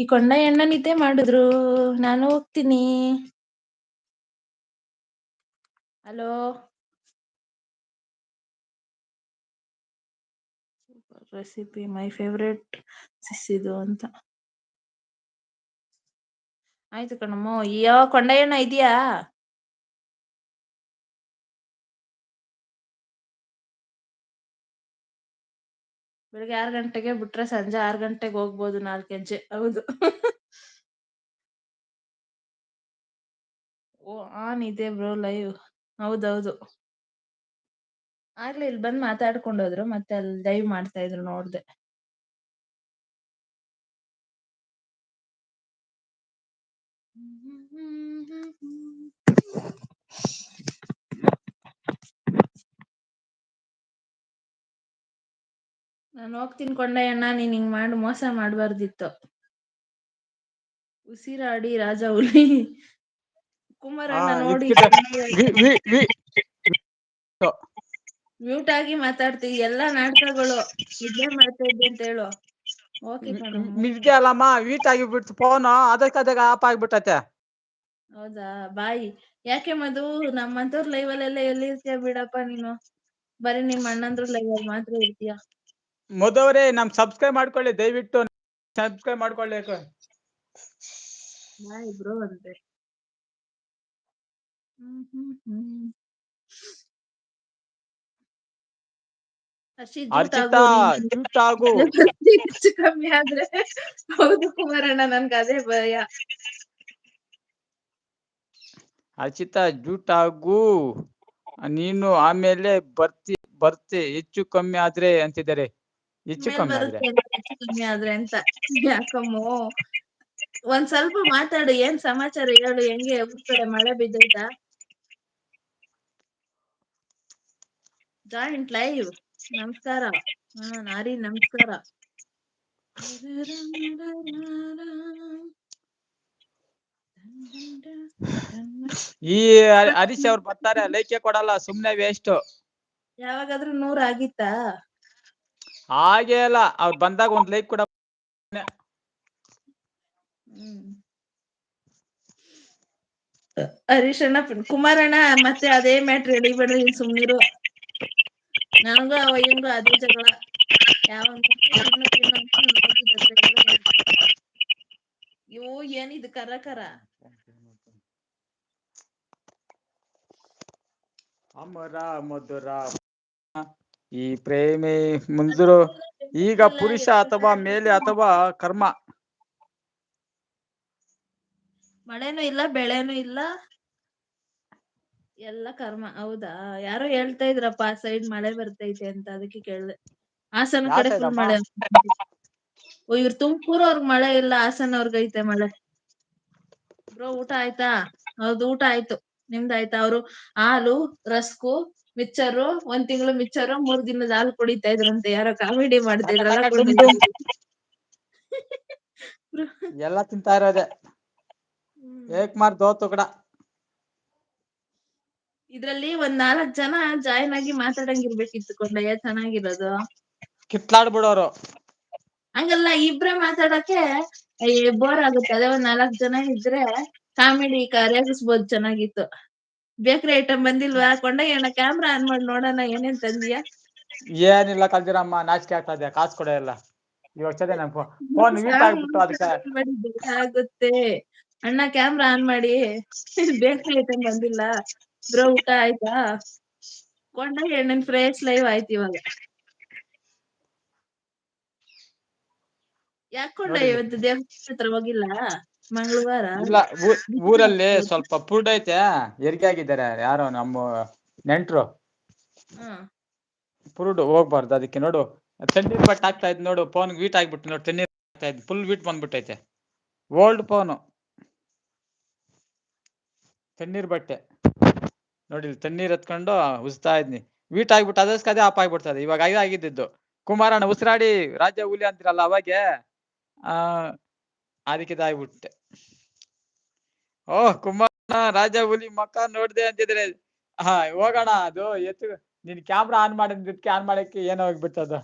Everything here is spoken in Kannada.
ಈ ಕೊಂಡಯ್ಯಣ್ಣ ನಿದ್ದೆ ಮಾಡಿದ್ರು, ನಾನು ಹೋಗ್ತೀನಿ. ಹಲೋ ರೆಸಿಪಿ ಮೈ ಫೇವ್ರೆಟ್ ಸಿಸಿದು ಅಂತ. ಆಯ್ತು ಕಣಮ್ಮ. ಅಯ್ಯೋ ಕೊಂಡಯ್ಯಣ್ಣ ಇದೆಯಾ? ಬೆಳಿಗ್ಗೆ 6 ಗಂಟೆಗೆ ಬಿಟ್ರೆ ಸಂಜೆ 6 ಗಂಟೆಗೆ ಹೋಗ್ಬೋದು 4 ಹೆಜ್ಜೆ. ಹೌದು. ಓ ಆನ್ ಇದೆ ಬ್ರೋ ಲೈವ್. ಹೌದೌದು. ಆಗ್ಲೇ ಇಲ್ಲಿ ಬಂದ್ ಮಾತಾಡ್ಕೊಂಡೋದ್ರು, ಮತ್ತೆ ಅಲ್ಲಿ ಲೈವ್ ಮಾಡ್ತಾ ಇದ್ರು ನೋಡ್ದೆ. ನಾನು ಹೋಗ್ತೀನಿ ಕೊಂಡಯ್ಯಣ್ಣ, ನೀನ್ ಹಿಂಗ್ ಮಾಡಿ ಮೋಸ ಮಾಡ್ಬಾರ್ದಿತ್ತು. ಉಸಿರಾಡಿ ರಾಜ ಹುಲಿ. ಕುಮಾರಣ್ಣ ನೋಡಿ ಮ್ಯೂಟ್ ಆಗಿ ಮಾತಾಡ್ತೀವಿ. ಎಲ್ಲಾ ನಾಟಕಗಳು ಇದ್ದೇ ಮಾಡ್ತಾ ಇದ್ದೆ ಅಂತ ಹೇಳು. ಓಕೆ ಕಣಮ್ಮ. ನಿದ್ದೆ ಅಲ್ಲಮ್ಮ, ವೀಟ್ ಆಗಿಬಿಡ್ತು ಫೋನ್, ಅದಕ್ಕೆ ಆಫ್ ಆಗ್ಬಿಟ್ಟೈತೆ. ಹೌದಾ? ಬಾಯ್. ಯಾಕೆ ಮಧು, ನಮ್ಮಂತವ್ರ ಲೈವ್ ಅಲ್ಲೆಲ್ಲ ಎಲ್ಲಿರ್ತೀಯ ಬಿಡಪ್ಪ ನೀನು. ಬರೀ ನಿಮ್ ಅಣ್ಣಂದ್ರ ಲೈವ್ ಅಲ್ಲಿ ಮಾತ್ರ ಇರ್ತೀಯ. ಮಧುವ್ರೆ, ನಮ್ ಸಬ್ಸ್ಕ್ರೈಬ್ ಮಾಡ್ಕೊಳ್ಳಿ ದಯವಿಟ್ಟು, ಸಬ್ಸ್ಕ್ರೈಬ್ ಮಾಡ್ಕೊಳ್ಳಿ. ಬಾಯ್ ಬ್ರೋ ಅಂತೆ. ಅರ್ಚಿತಾ ಜೂಟ್ ಆಗು. ಹೆಚ್ಚು ಕಮ್ಮಿ ಆದ್ರೆ ಹೌದು ಕುಮಾರಣ್ಣ, ನನ್ಗೆ ಅದೇ ಭಯ. ಅರ್ಚಿತಾ ಜೂಟ್ ಆಗು, ನೀನು ಆಮೇಲೆ ಬರ್ತಿ ಹೆಚ್ಚು ಕಮ್ಮಿ ಆದ್ರೆ ಅಂತಿದ್ದಾರೆ. ಹೆಚ್ಚು ಮೇಲ್ ಕಮ್ಮಿ ಆದ್ರೆ ಬರುತ್ತೆ ಹೆಚ್ಚು ಕಮ್ಮಿ ಆದ್ರೆ ಅಂತ. ಯಾಕಮ್ಮೋ ಒಂದ್ ಸ್ವಲ್ಪ ಮಾತಾಡು, ಏನ್ ಸಮಾಚಾರ ಹೇಳು. ಹೆಂಗೆ ಊರ್ ಕಡೆ ಮಳೆ ಬಿದ್ದೈತಾ? Joint live. ನಮಸ್ಕಾರ. ನಾರಿ ನಮಸ್ಕಾರ. ಈ ಹರೀಶ್ ಅವ್ರು ಬರ್ತಾರೆ, ಲೈಕ್ ಕೊಡಲ್ಲ, ಸುಮ್ನೆ ವೇಸ್ಟ್. ಯಾವಾಗಾದ್ರೂ 100 ಆಗಿತ್ತಾ? ಹಾಗೆ ಅಲ್ಲ, ಅವ್ರು ಬಂದಾಗ ಒಂದ್ ಲೈಕ್ ಕೊಡ. ಹರೀಶ್ ಅಣ್ಣ, ಕುಮಾರಣ್ಣ ಮತ್ತೆ ಅದೇ ಮ್ಯಾಟ್ರ್ ಎಳಿಬೇಡ್ರಿ, ಸುಮ್ನಿರು. ನನಗೂ ಅಯ್ಯಂಗೂ ಅದೇ ಜಗಳ. ಇವು ಏನಿದು ಕರ ಕರ? ಅಮರ ಮಧುರ ಈ ಪ್ರೇಮಿ ಮುಂಜರು. ಈಗ ಪುರುಷ ಅಥವಾ ಮೇಲೆ ಅಥವಾ ಕರ್ಮ. ಮಳೆನೂ ಇಲ್ಲ, ಬೆಳೆನೂ ಇಲ್ಲ, ಎಲ್ಲ ಕರ್ಮ. ಹೌದಾ? ಯಾರೋ ಹೇಳ್ತಾ ಇದ್ರಪ್ಪ ಆ ಸೈಡ್ ಮಳೆ ಬರ್ತೈತೆ ಅಂತ, ಅದಕ್ಕೆ ಕೇಳ್ದೆ. ಹಾಸನ ಯಾವ ಕಡೆ ಸೈಡ್ ಫುಲ್ ಅಮ್ಮ? ಮಳೆ. ಇವ್ರು ತುಮಕೂರು ಅವ್ರಿಗೆ ಮಳೆ ಇಲ್ಲ, ಹಾಸನ ಅವ್ರಿಗೆ ಐತೆ ಮಳೆ. ಬ್ರೋ ಊಟ ಆಯ್ತಾ? ಹೌದು ಊಟ ಆಯ್ತು. ನಿಮ್ದಾಯ್ತಾ? ಅವರು ಹಾಲು, ರಸ್ಕು, ಮಿಚ್ಚರು, 1 ತಿಂಗಳು ಮಿಚ್ಚರು, 3 ದಿನದ ಹಾಲು ಕುಡಿತಾ ಇದ್ರಂತೆ. ಯಾರೋ ಕಾಮಿಡಿ ಮಾಡ್ತಾ ಇದ್ರಲ್ಲ. ಎಲ್ಲ ತಿಂತಾ ಇರೋದೆ. ಏಕ್ಮಾರ್ ದೋ ತುಕಡ. ಇದ್ರಲ್ಲಿ ಒಂದ್ 4 ಜನ ಜಾಯ್ನ್ ಆಗಿ ಮಾತಾಡಂಗಿರ್ಬೇಕಿತ್ತು ಕೊಂಡಯ್ಯ, ಚೆನ್ನಾಗಿರೋದು. ಕಿತ್ಲಾಡ್ಬಿಡೋರು. ಹಂಗಲ್ಲ, ಇಬ್ರೇ ಮಾತಾಡಕ್ಕೆ ಬೋರ್ ಆಗುತ್ತೆ. ಅದೇ ಒಂದ್ 4 ಜನ ಇದ್ರೆ ಕಾಮಿಡಿ ರೇಗಿಸ್ಬೋದು, ಚೆನ್ನಾಗಿತ್ತು. ಬೇಕ್ರಿ ಐಟಮ್ ಬಂದಿಲ್ವಾ ಕೊಂಡಯ್ಯಣ್ಣ? ಕ್ಯಾಮ್ರಾ ಆನ್ ಮಾಡಿ ನೋಡೋಣ, ಏನೇನ್ ತಂದಿಯಾ? ಏನಿಲ್ಲ ಕಲ್ದಿರಮ್ಮ, ನಾಚಿಕೆ ಆಗ್ತಾ ಇದೆ, ಕಾಸು ಕೊಡ ಎಲ್ಲ. ಇವಾಗ ನನ್ ಫೋನ್ ವೀಟ್ ಆಗ್ಬಿಟ್ಟು ಅದಕ್ಕೆ ಆಗುತ್ತೆ. ಅಣ್ಣ ಕ್ಯಾಮ್ರಾ ಆನ್ ಮಾಡಿ. ಬೇಕ್ರಿ ಐಟಮ್ ಬಂದಿಲ್ಲ. ಬ್ರೋ ಊಟ ಆಯ್ತಾ? ಕೊಂಡಯ್ಯಣ್ಣನ್ ಫ್ರೇಶ್ ಲೈವ್ ಆಯ್ತು ಇವಾಗ. ಯಾಕೊಂಡಯ್ಯ ಇವತ್ತು ದೇವಸ್ಥಾನ ಹತ್ರ ಹೋಗಿಲ್ಲ? ಮಂಗಳವಾರ ಇಲ್ಲ, ಊರಲ್ಲಿ ಸ್ವಲ್ಪ ಫುಡ್ ಐತೆ, ಹೆರಿಗೆ ಆಗಿದ್ದಾರೆ ಯಾರೋ ನಮ್ಮ ನೆಂಟ್ರು. ಪುರುಡು ಹೋಗ್ಬಾರ್ದು, ಅದಕ್ಕೆ ನೋಡು ತಣ್ಣೀರ್ ಬಟ್ ಆಗ್ತಾ ಇದ್ ನೋಡು. ಫೋನ್ ವೀಟ್ ಆಗ್ಬಿಟ್ಟು ನೋಡು, ತಣ್ಣೀರ್ ಆಗ್ತಾ ಇದ್ ಫುಲ್ ವೀಟ್ ಬಂದ್ಬಿಟ್ಟೈತೆ. ಓಲ್ಡ್ ಫೋನು, ತಣ್ಣೀರ್ ಬಟ್ಟೆ ನೋಡಿ, ತಣ್ಣೀರ್ ಎತ್ಕೊಂಡು ಉಸ್ತಾ ಇದ್ನಿ. ವೀಟ್ ಆಗ್ಬಿಟ್ಟು ಅದಕ್ಕೆ ಆಫ್ ಆಗ್ಬಿಡ್ತದೆ. ಇವಾಗ ಆಗಿದ್ದು ಕುಮಾರಣ್ಣ ಉಸಿರಾಡಿ ರಾಜ್ಯ ಹುಲಿ ಅಂತಿರಲ್ಲ, ಅವಾಗೆ ಅದಕ್ಕೆ ಇದಾಗ್ಬಿಟ್ಟೆ. ಓಹ್ ಕುಮಾರಣ್ಣ ರಾಜ ಹುಲಿ ಮಕ್ಕ ನೋಡ್ದೆ ಅಂತಿದ್ರೆ. ಹೋಗೋಣ, ಅದು ನಿನ್ ಕ್ಯಾಮ್ರಾ ಆನ್ ಮಾಡಿದ್ದಕ್ಕೆ ಆನ್ ಮಾಡಕ್ಕೆ ಏನೋ ಹೋಗ್ಬಿಟ್ಟದ.